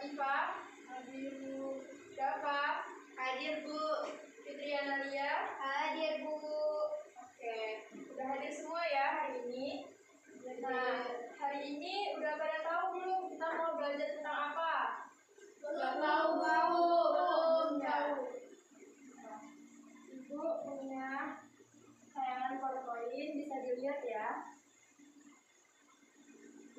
Latifah. Hadir Bu. Dafa. Hadir Bu. Fitri Analia. Hadir Bu. Oke, udah hadir semua ya hari ini. Nah, hari ini udah pada tahu belum kita mau belajar tentang apa? Belum tahu. Belum tahu. Ibu punya tayangan PowerPoint, bisa dilihat ya.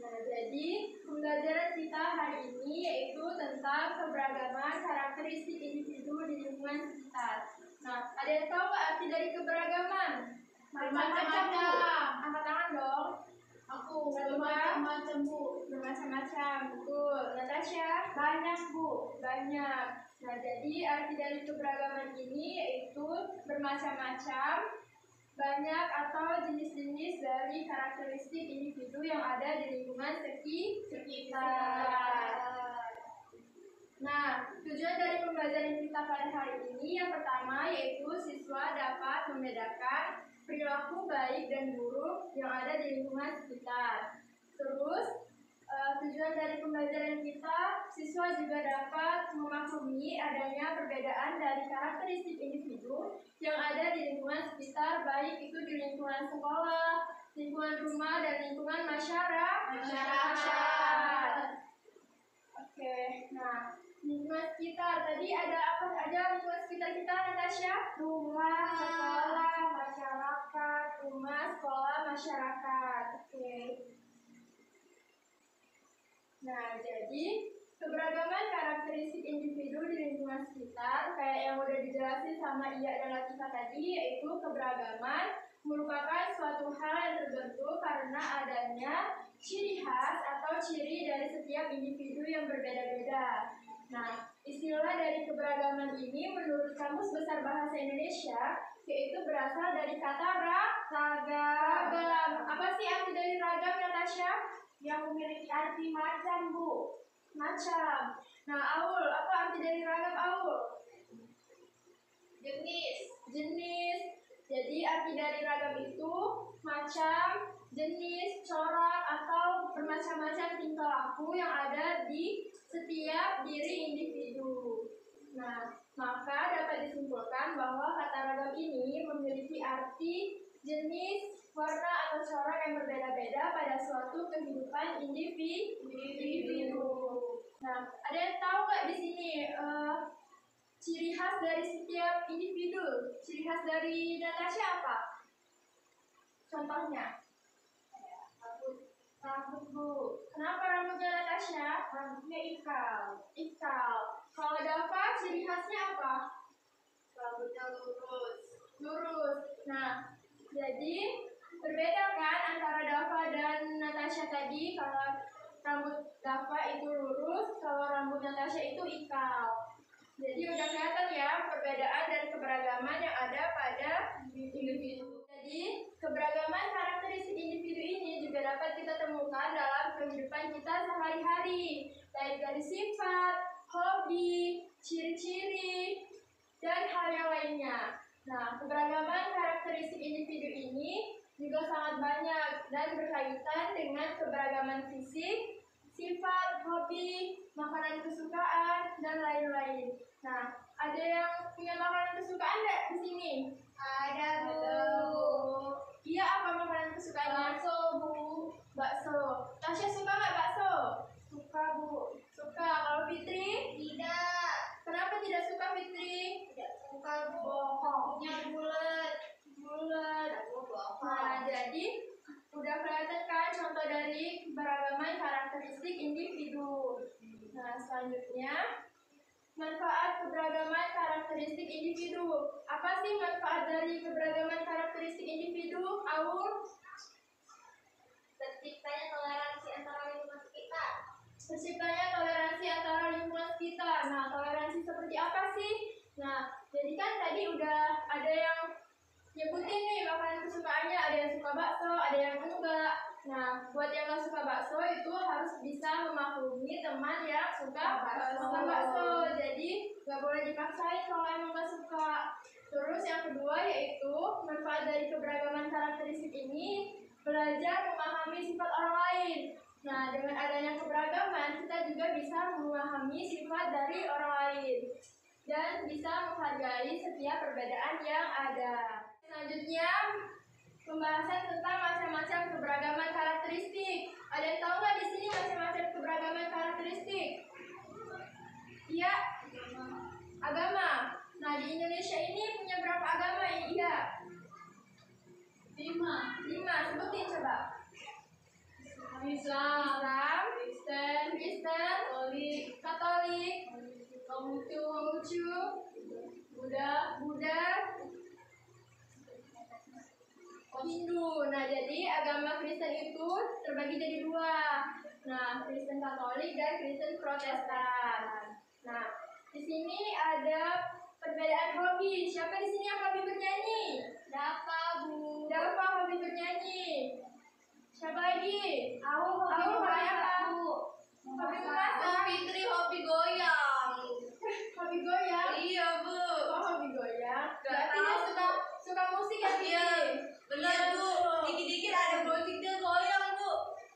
Nah, jadi pembelajaran kita hari ini yaitu tentang keberagaman karakteristik individu di lingkungan sekitar. Nah, ada yang tahu nggak arti dari keberagaman? Macam-macam, Bu. Angkat tangan dong. Aku bermacam-macam, Bu. Bermacam-macam, betul. Natasha? Banyak, Bu. Banyak. Nah, jadi arti dari keberagaman ini yaitu bermacam-macam, banyak atau jenis-jenis dari karakteristik individu yang ada di lingkungan sekitar. Nah, tujuan dari pembelajaran kita pada hari ini yang pertama yaitu siswa dapat membedakan perilaku baik dan buruk yang ada di lingkungan sekitar. Terus, tujuan dari pembelajaran kita, siswa juga dapat memaklumi adanya perbedaan dari karakteristik individu yang ada di lingkungan sekitar, baik itu di lingkungan sekolah, lingkungan rumah, dan lingkungan masyarakat. Oke, nah lingkungan sekitar, tadi ada apa aja lingkungan sekitar kita, Natasha? Rumah, sekolah, masyarakat. Rumah, sekolah, masyarakat. Oke. Nah, jadi keberagaman karakteristik individu di lingkungan sekitar kayak yang udah dijelasin sama Iya dan Latifah tadi, yaitu keberagaman merupakan suatu hal yang terbentuk karena adanya ciri khas atau ciri dari setiap individu yang berbeda-beda. Nah, istilah dari keberagaman ini menurut Kamus Besar Bahasa Indonesia yaitu berasal dari kata ragam. Apa sih arti dari ragam, Natasha? Yang memiliki arti macam, Bu. Macam. Nah, Aul, apa arti dari ragam, Aul? Jenis. Jadi arti dari ragam itu macam, jenis, corak, atau bermacam-macam tingkah laku yang ada di setiap diri individu. Nah, maka dapat disimpulkan bahwa kata ragam ini memiliki arti, jenis, warna atau corak yang berbeda-beda pada suatu kehidupan individu. Nah, ada yang tahu nggak di sini ciri khas dari setiap individu? Ciri khas dari Natasha apa? Contohnya? Rambut, Bu. Kenapa rambutnya Natasha? Rambutnya ikal. Kalau Dafa, ciri khasnya apa? Rambutnya lurus. Nah, jadi berbeda kan antara Dafa dan Natasha tadi. Kalau rambut Dafa itu lurus, kalau rambut Natasha itu ikal. Jadi udah kelihatan ya perbedaan dan keberagaman yang ada pada individu. Jadi keberagaman karakteristik individu ini juga dapat kita temukan dalam kehidupan kita sehari-hari, baik dari sifat, hobi, ciri-ciri, dan hal yang lainnya. Nah, keberagaman karakteristik individu ini juga sangat banyak dan berkaitan dengan keberagaman fisik, sifat, hobi, makanan kesukaan, dan lain-lain. Nah, ada yang punya makanan kesukaan nggak di sini? Ada, Bu. Iya, apa makanan kesukaannya? Bakso, Bu. Bakso. Tasya suka nggak bakso? Suka, Bu. Suka. Kalau Fitri? Tidak. Kenapa tidak suka, Fitri? Tidak suka, Bu. Bohongnya bulat. Nah, jadi udah kelihatan kan contoh dari keberagaman karakteristik individu. Nah, selanjutnya manfaat keberagaman karakteristik individu. Apa sih manfaat dari keberagaman karakteristik individu, Aul? Terciptanya toleransi antara lingkungan sekitar. Nah, toleransi seperti apa sih? Nah, jadi kan tadi udah ada yang nyebutin nih makanan kesukaannya, ada yang suka bakso, ada yang enggak. Nah, buat yang nggak suka bakso itu harus bisa memaklumi teman yang suka bakso. Jadi nggak boleh dipaksain kalau emang nggak suka. Terus yang kedua yaitu manfaat dari keberagaman karakteristik ini, belajar memahami sifat orang lain. Nah, dengan adanya keberagaman, kita juga bisa memahami sifat dari orang lain dan bisa menghargai setiap perbedaan yang ada. Selanjutnya, pembahasan tentang macam-macam keberagaman karakteristik. Ada yang tahu nggak di sini macam-macam keberagaman karakteristik? Iya, agama. Nah, di Indonesia ini punya berapa agama? Iya. 5. Sebutin coba. Islam, Kristen, Katolik, Konghucu, Buddha, Hindu. Nah, jadi agama Kristen itu terbagi jadi 2. Nah, Kristen Katolik dan Kristen Protestan. Nah, di sini ada perbedaan hobi. Siapa di sini yang hobi bernyanyi? Dafa, Bu. Dafa hobi bernyanyi. Siapa lagi? Aku hobi apa? Hobi memasak. Fitri hobi goyang. Hobi goyang? Iya, Bu. Oh, hobi goyang. Gak Berarti dia tahu. suka musik ya, Fitri? Iya, benar, Bu. Dikit-dikit ada musik dia goyang, Bu.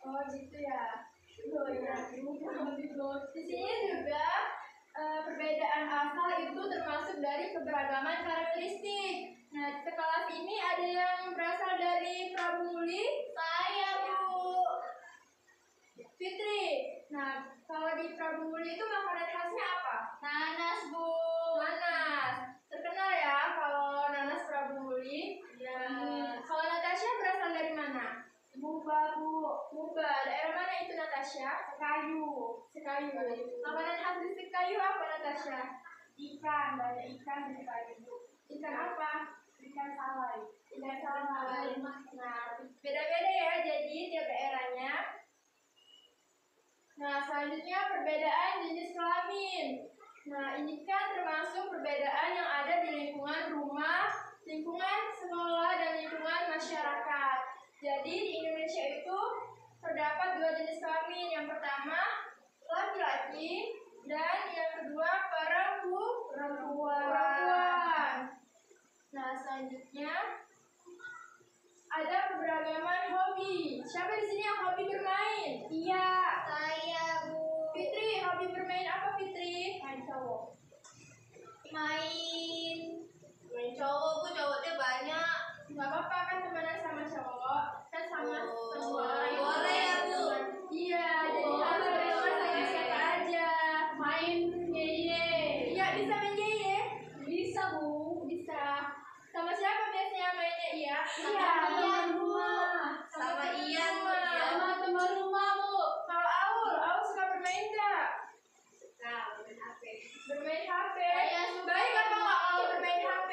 Oh, gitu ya. Goyang. Di sini juga perbedaan asal itu termasuk dari keberagaman karakteristik. Nah, sekelas ini ada yang berasal dari Prabu Muli? Saya, Bu. Fitri. Nah, kalau di Prabu Muli itu makanan khasnya apa? Nanas, Bu. Nanas. Terkenal ya kalau nanas Prabu Muli. Ya. Kalau Natasha berasal dari mana? Muba, Bu. Muba. Daerah mana itu Natasha? Sekayu. Sekayu. Makanan khas di Sekayu apa Natasha? Ikan, banyak ikan di Sekayu, Bu. Ikan apa? Ikan salai. Ikan salmon. Nah, beda-beda ya jadi tiap daerahnya. Nah, selanjutnya perbedaan jenis kelamin. Nah, ini kan termasuk perbedaan yang ada di lingkungan rumah, lingkungan sekolah, dan lingkungan masyarakat. Jadi di Indonesia itu terdapat 2 jenis kelamin. Yang pertama laki-laki dan yang kedua perempuan. Nah, selanjutnya ada keberagaman hobi. Siapa di sini yang hobi bermain? Iya. Saya, Bu. Fitri, hobi bermain apa Fitri? Main cowok. Main cowok, Bu. Cowoknya banyak. Gak apa-apa kan temenan sama cowok. Kan sama Oh, semua orang. boleh ya, Bu? Iya, jadi harus berteman sama siapa aja. Main yeye. Iya, bisa main yeye? Bisa, Bu. Bisa. Sama siapa biasanya mainnya? Iya. Iya, teman rumah. Sama Ian, Bu. Sama teman rumah, Bu. Kalau Aul suka bermain nggak? Nah, main HP. Bermain HP. Saya suka. Baik apa nggak kalau bermain HP?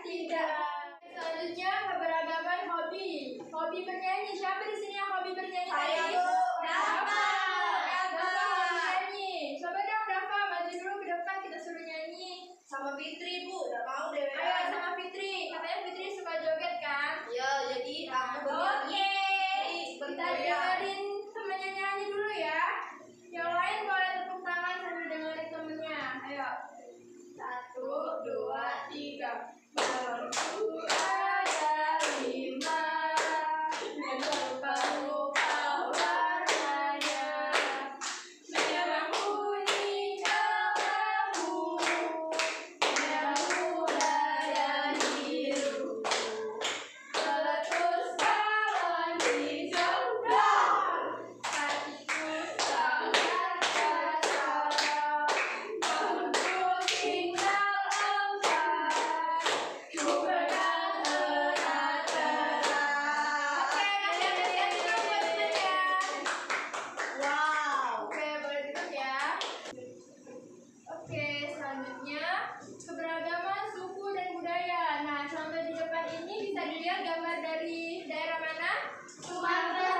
Tidak. Selanjutnya keberagaman hobi. Hobi bernyanyi. Siapa di sini yang hobi bernyanyi? Saya, tadi? Bu. Dafa. Dafa. Dafa hobi nyanyi. Coba dong Dafa maju dulu ke depan kita suruh nyanyi. Sama Fitri, Bu. Udah mau deh. Ayo sama Fitri. Katanya Fitri suka joget kan? Ya, jadi aku Oke. bernyanyi. Kita Bergoyang. dengerin temennya nyanyi dulu ya. Yang lain boleh tepuk tangan sambil dengerin temennya. Ayo. 1, 2, 3. Bangku ada 5 dan rupa-rupa warnanya, merah kuning abu, merah muda dan biru, meletus balon hijau dan hatiku sangat terasa untuk tinggal engkau. Ku pernah erat-erat. Oke, kasihan dulu buat temennya. Wow. Oke, boleh duduk ya. Oke, selanjutnya keberagaman suku dan budaya. Nah, contoh di depan ini bisa dilihat gambar dari daerah mana? Sumatera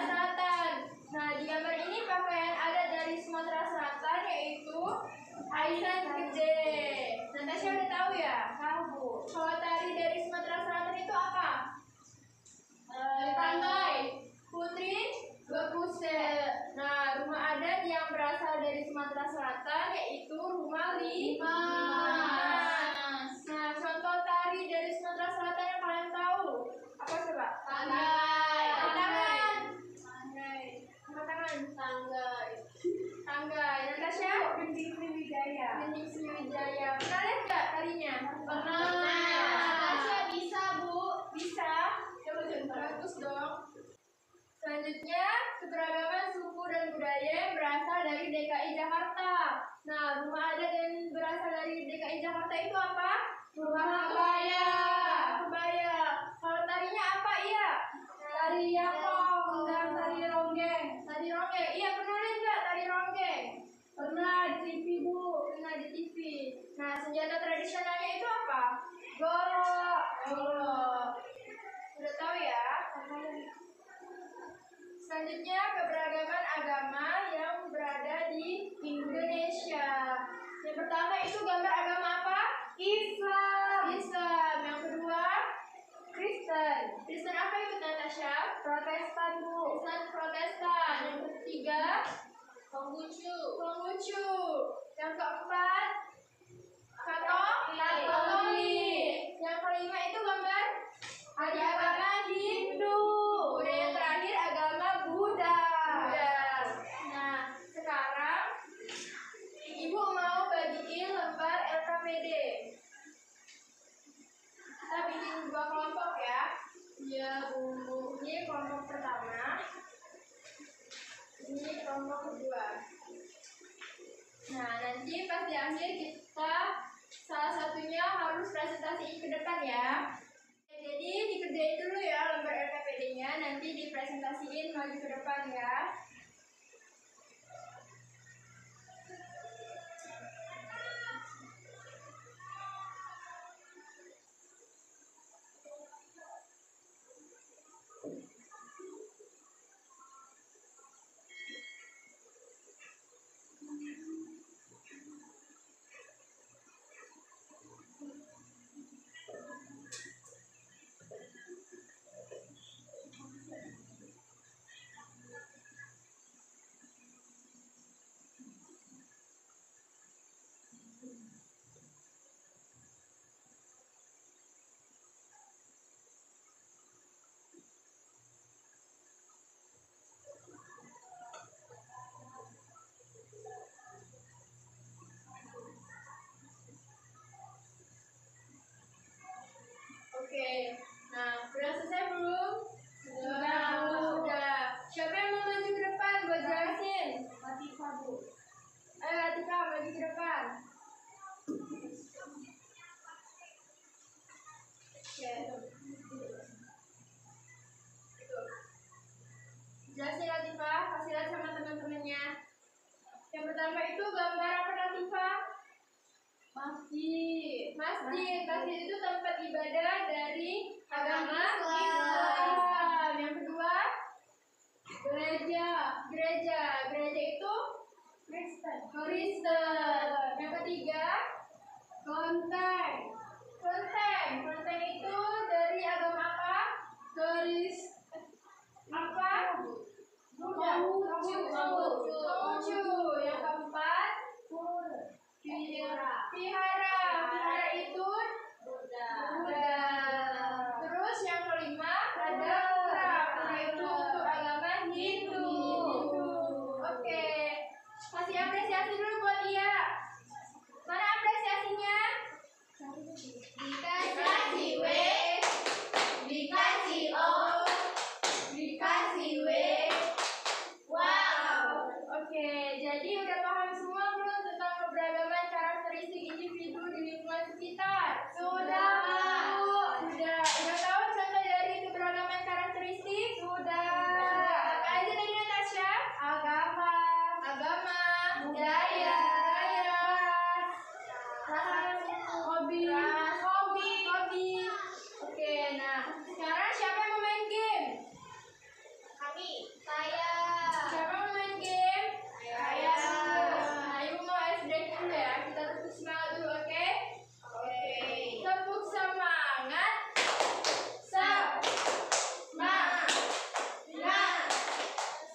Selatan. Nah, di gambar ini pakaian adat dari Sumatera Selatan yaitu Aisan Gede. Natasha udah tahu ya? Tahu, Bu. Kalau tari dari Sumatera Selatan itu apa? Tanggai. Putri Bekuse. Nah, rumah adat yang berasal dari Sumatera Selatan yaitu rumah Limas. Nah, contoh tari dari Sumatera Selatan yang kalian tahu apa coba? Tanggai. Tangan. Wijaya. Pernah lihat nggak tarinya? Pernah. Natasha bisa, Bu. Bisa. Coba bagus dong. Selanjutnya, keberagaman suku dan budaya yang berasal dari DKI Jakarta. Nah, rumah adat yang berasal dari DKI Jakarta itu apa? Rumah kebaya. Kebaya. Kalau tarinya apa, Iya? Tari yapong dan tari ronggeng. Tari ronggeng. Iya, pernah lihat nggak tari ronggeng? Pernah di TV, Bu. Pernah di TV. Nah, senjata tradisionalnya itu apa? Golok. Golok. Udah tahu ya? Selanjutnya, keberagaman agama yang berada di Indonesia. Yang pertama itu gambar agama apa? Islam. Islam. Yang kedua, Kristen. Kristen apa itu, Natasha? Protestan, Bu. Kristen Protestan. Yang ketiga, Konghucu. Konghucu. Yang keempat, Katolik. Yang kelima itu gambar hari agama Hindu. Kemudian yang terakhir agama Buddha. Nah, sekarang Ibu mau bagiin lembar LKPD. Kita bikin 2 kelompok ya. Ya, Bu. Ini kelompok pertama. Ini kelompok kedua. Nah, nanti pas di akhir kita salah satunya harus presentasiin ke depan ya. Jadi dikerjain dulu ya lembar LKPD-nya, nanti dipresentasiin maju ke depan ya. Oke, nah udah selesai belum? Sudah. Siapa yang mau maju ke depan buat jelasin? Latifah, Bu. Ayo Latifah, maju ke depan. Oke. Jelasin Latifah, kasih lihat sama teman-temannya. Yang pertama itu gambar apa, Latifah? Masjid. Masjid itu tempat ibadah dari agama Islam. Yang kedua, gereja. Gereja itu Kristen. Yang ketiga, kelenteng. Kelenteng itu dari agama apa? Apa? Konghucu. Yang keempat, Vihara itu Buddha. Terus yang kelima ada pura itu untuk agama Hindu. Oke, kasih apresiasi dulu buat dia. Mana apresiasinya? Dikasih W, dikasih O, dikasih W. Wow. Oke, jadi udah paham semua belum tentang keberagaman karakteristik individu di lingkungan sekitar? Sudah, Bu. Udah tahu contoh dari keberagaman karakteristik? Sudah. Apa aja tadi, Natasha? Agama, budaya, hobi. Oke, nah sekarang siapa yang mau main game? Saya. Siapa mau main game? Saya. Nah, Ibu mau ice break dulu ya. Kita tepuk semangat dulu, oke? Tepuk semangat. Semangat.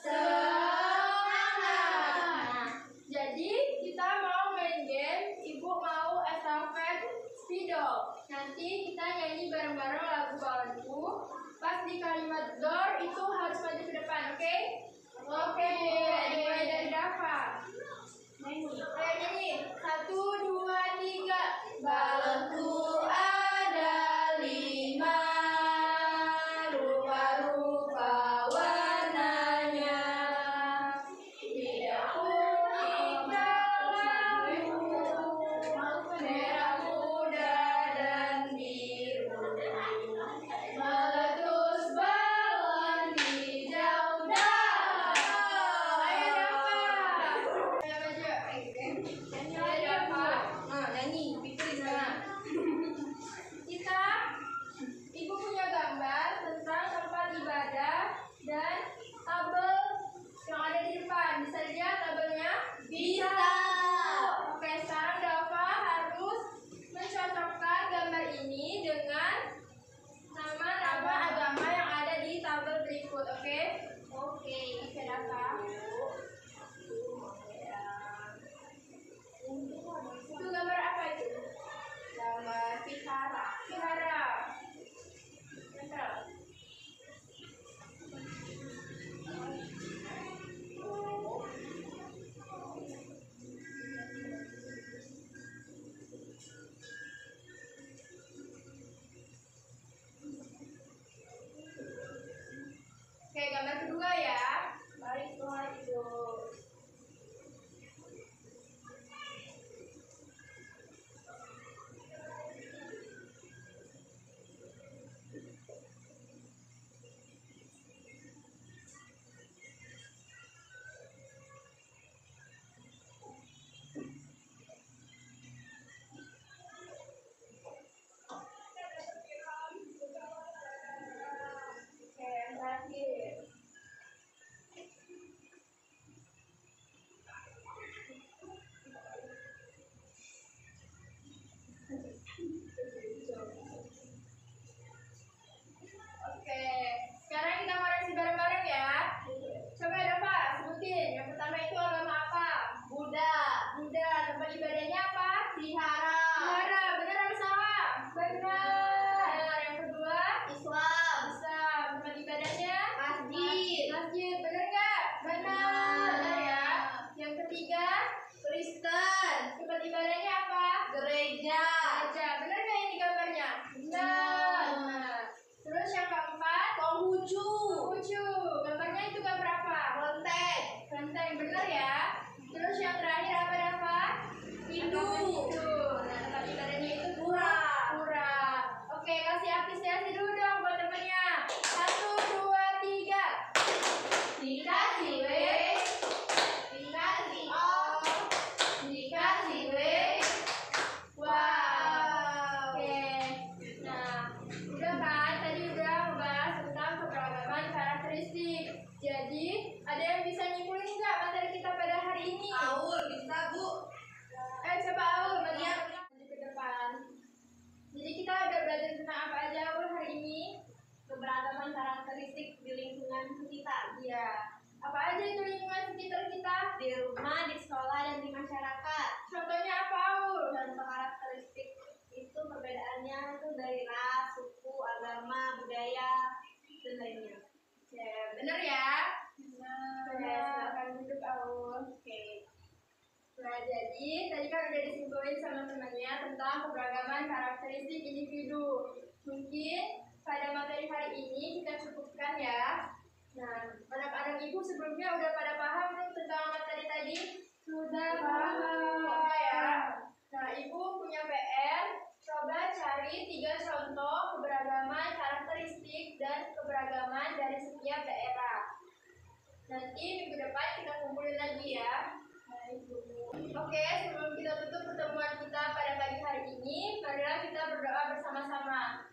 Nah, jadi kita mau main game. Ibu mau estafet spidol. Nanti kita nyanyi bareng-bareng lagu balonku. Pas di kalimat door itu harus maju ke depan, oke? Oke, dimulai dari Dava. Nyanyi. 1, 2, 3. keberagaman karakteristik di lingkungan kita. Iya. Apa aja itu lingkungan sekitar kita? Di rumah, di sekolah, dan di masyarakat. Contohnya apa, Aul? Contoh karakteristik itu perbedaannya itu dari ras, suku, agama, budaya, dan lainnya. Ya, bener ya? Oke, silakan duduk, Aul. Oke. Nah, jadi tadi kan udah disimpulin sama temannya tentang keberagaman karakteristik individu. Mungkin pada materi hari ini kita cukupkan ya. Nah, anak-anak ibu sebelumnya udah pada paham belum tentang materi tadi? Sudah paham. Oke ya. Nah, ibu punya PR. Coba cari 3 contoh keberagaman karakteristik dan keberagaman dari setiap daerah. Nanti minggu depan kita kumpulin lagi ya. Oke, sebelum kita tutup pertemuan kita pada pagi hari ini, marilah kita berdoa bersama-sama.